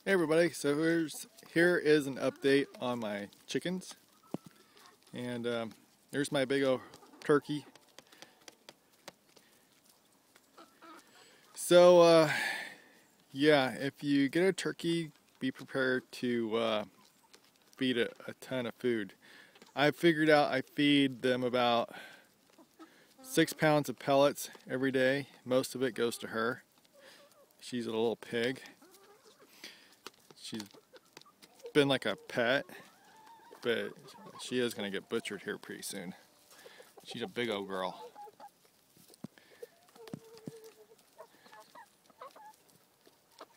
Hey everybody, so here is an update on my chickens, and there's my big old turkey. So yeah, if you get a turkey, be prepared to feed it a ton of food. I figured out I feed them about 6 pounds of pellets every day. Most of it goes to her. She's a little pig. She's been like a pet, but she is going to get butchered here pretty soon. She's a big old girl.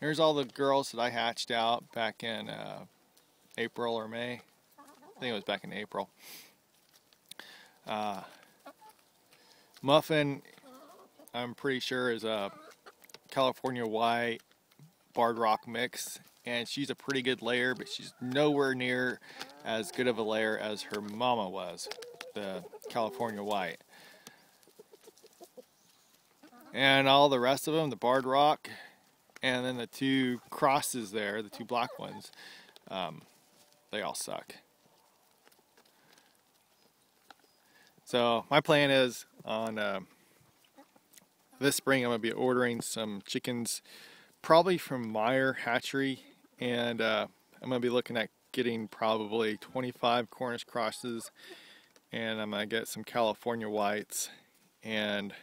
Here's all the girls that I hatched out back in April or May. I think it was back in April. Muffin, I'm pretty sure, is a California White Barred Rock mix, and she's a pretty good layer, but she's nowhere near as good of a layer as her mama was, the California White. And all the rest of them, the Barred Rock, and then the two crosses there, the two black ones, they all suck. So my plan is on this spring I'm going to be ordering some chickens, probably from Meyer Hatchery, and I'm going to be looking at getting probably 25 Cornish crosses, and I'm going to get some California Whites, and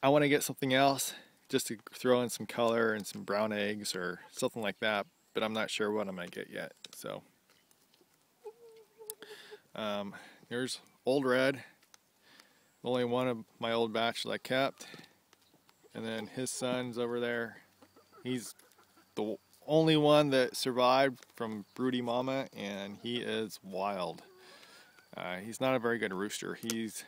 I want to get something else just to throw in some color and some brown eggs or something like that, but I'm not sure what I'm going to get yet. So here's Old Red, only one of my old batch that I kept, and then his son's over there. He's the only one that survived from Broody Mama, and he is wild. He's not a very good rooster. He's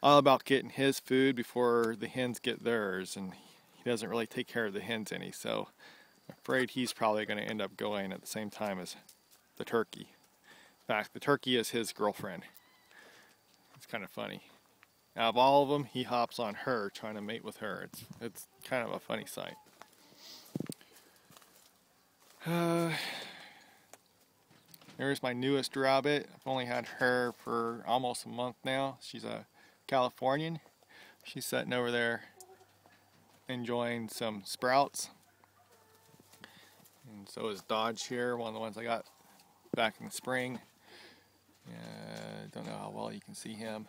all about getting his food before the hens get theirs, and he doesn't really take care of the hens any, so I'm afraid he's probably going to end up going at the same time as the turkey. In fact, the turkey is his girlfriend. It's kind of funny. Out of all of them, he hops on her, trying to mate with her. It's kind of a funny sight. There's my newest rabbit. I've only had her for almost a month now. She's a Californian. She's sitting over there enjoying some sprouts. And so is Dodge here, one of the ones I got back in the spring. Don't know how well you can see him.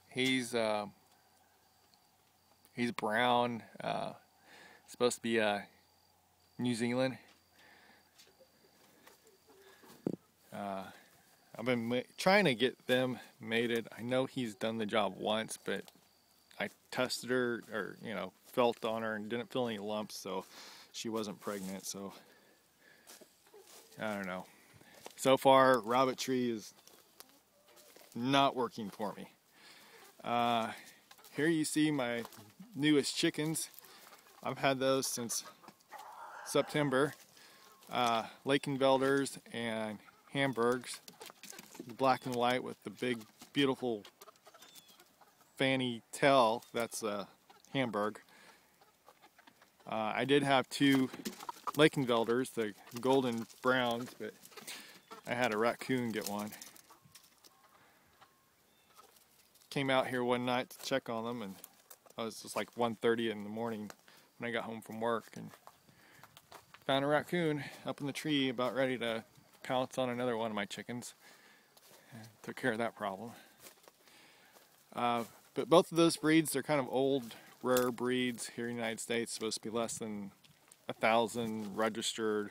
He's brown, supposed to be New Zealand. I've been trying to get them mated. I know he's done the job once, but I tested her, or felt on her, and didn't feel any lumps, so she wasn't pregnant. So I don't know. So far, rabbitry is not working for me. Here you see my newest chickens. I've had those since September. Lakenvelders and Hamburgs, the black and white with the big, beautiful fanny tail. That's a Hamburg. I did have two Lakenvelders, the golden browns, but I had a raccoon get one. Came out here one night to check on them, and I was just like 1:30 in the morning when I got home from work, and found a raccoon up in the tree about ready to pounce on another one of my chickens. And took care of that problem. But both of those breeds, they're kind of old, rare breeds here in the United States. Supposed to be less than 1,000 registered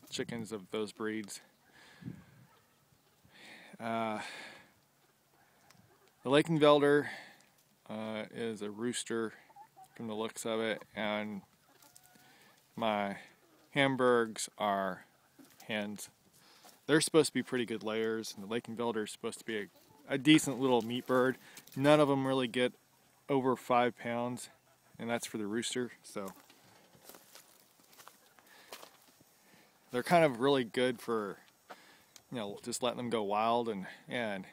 chickens of those breeds. The Lakenvelder is a rooster from the looks of it, and my Hamburgs are hens. They're supposed to be pretty good layers, and the Lakenvelder is supposed to be a decent little meat bird. None of them really get over 5 pounds, and that's for the rooster. So they're kind of really good for just letting them go wild and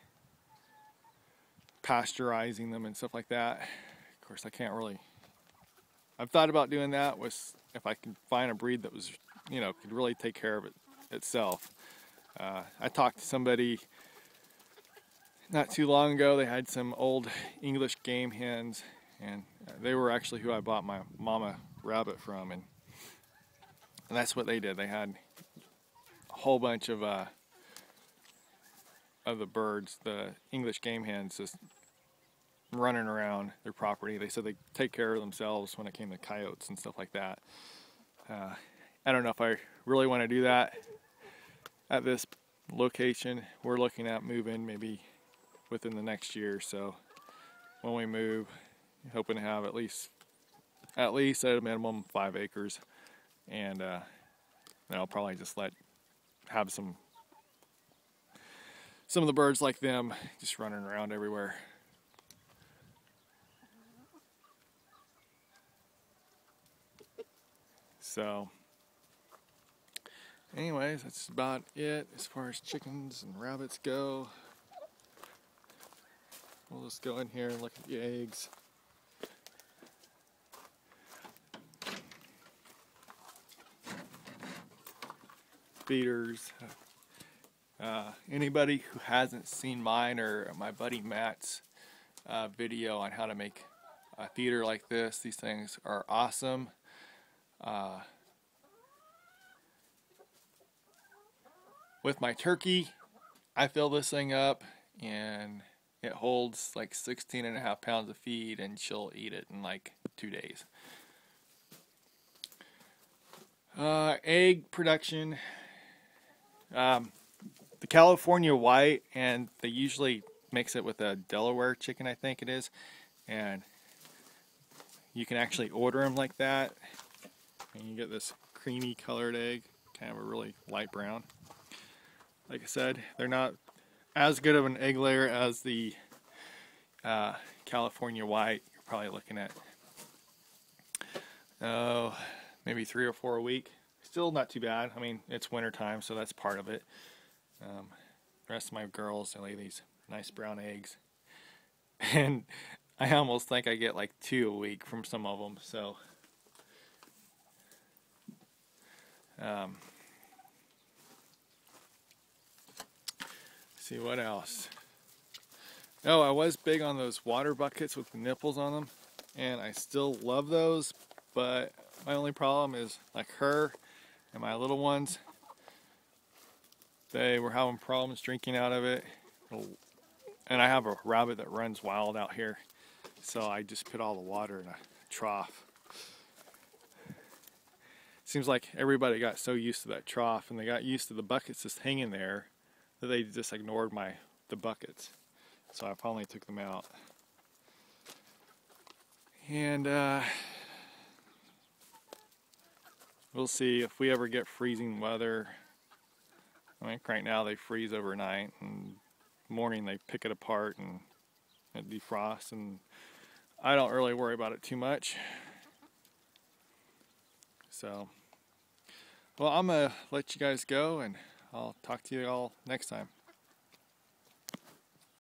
pasteurizing them and stuff like that. Of course, I can't really. I've thought about doing that with if I could find a breed that was, could really take care of it itself. I talked to somebody not too long ago. They had some old English game hens, and they were actually who I bought my mama rabbit from, and that's what they did. They had a whole bunch of the birds, the English game hens, just running around their property. They said they take care of themselves when it came to coyotes and stuff like that. I don't know if I really want to do that at this location. We're looking at moving maybe within the next year. So when we move, hoping to have at least at a minimum 5 acres, and then I'll probably just have some of the birds like them just running around everywhere. So anyways, that's about it as far as chickens and rabbits go. We'll just go in here and look at the eggs. Feeders. Anybody who hasn't seen mine or my buddy Matt's video on how to make a feeder like this, these things are awesome. With my turkey, I fill this thing up and it holds like 16.5 pounds of feed, and she'll eat it in like 2 days. Egg production. The California white, and they usually mix it with a Delaware chicken, I think it is, and you can actually order them like that, and you get this creamy colored egg, kind of a really light brown. Like I said, they're not as good of an egg layer as the California white. You're probably looking at maybe 3 or 4 a week. Still not too bad. I mean, it's winter time, so that's part of it. The rest of my girls, they lay these nice brown eggs, and I almost think I get like 2 a week from some of them. So see what else. Oh, I was big on those water buckets with the nipples on them, and I still love those, but my only problem is like her and my little ones, they were having problems drinking out of it. And I have a rabbit that runs wild out here, so I just put all the water in a trough. Seems like everybody got so used to that trough, and they got used to the buckets just hanging there, that they just ignored the buckets. So I finally took them out. And we'll see if we ever get freezing weather. I think right now they freeze overnight, and morning they pick it apart and it defrosts, and I don't really worry about it too much. So, well, I'm gonna let you guys go, and I'll talk to you all next time.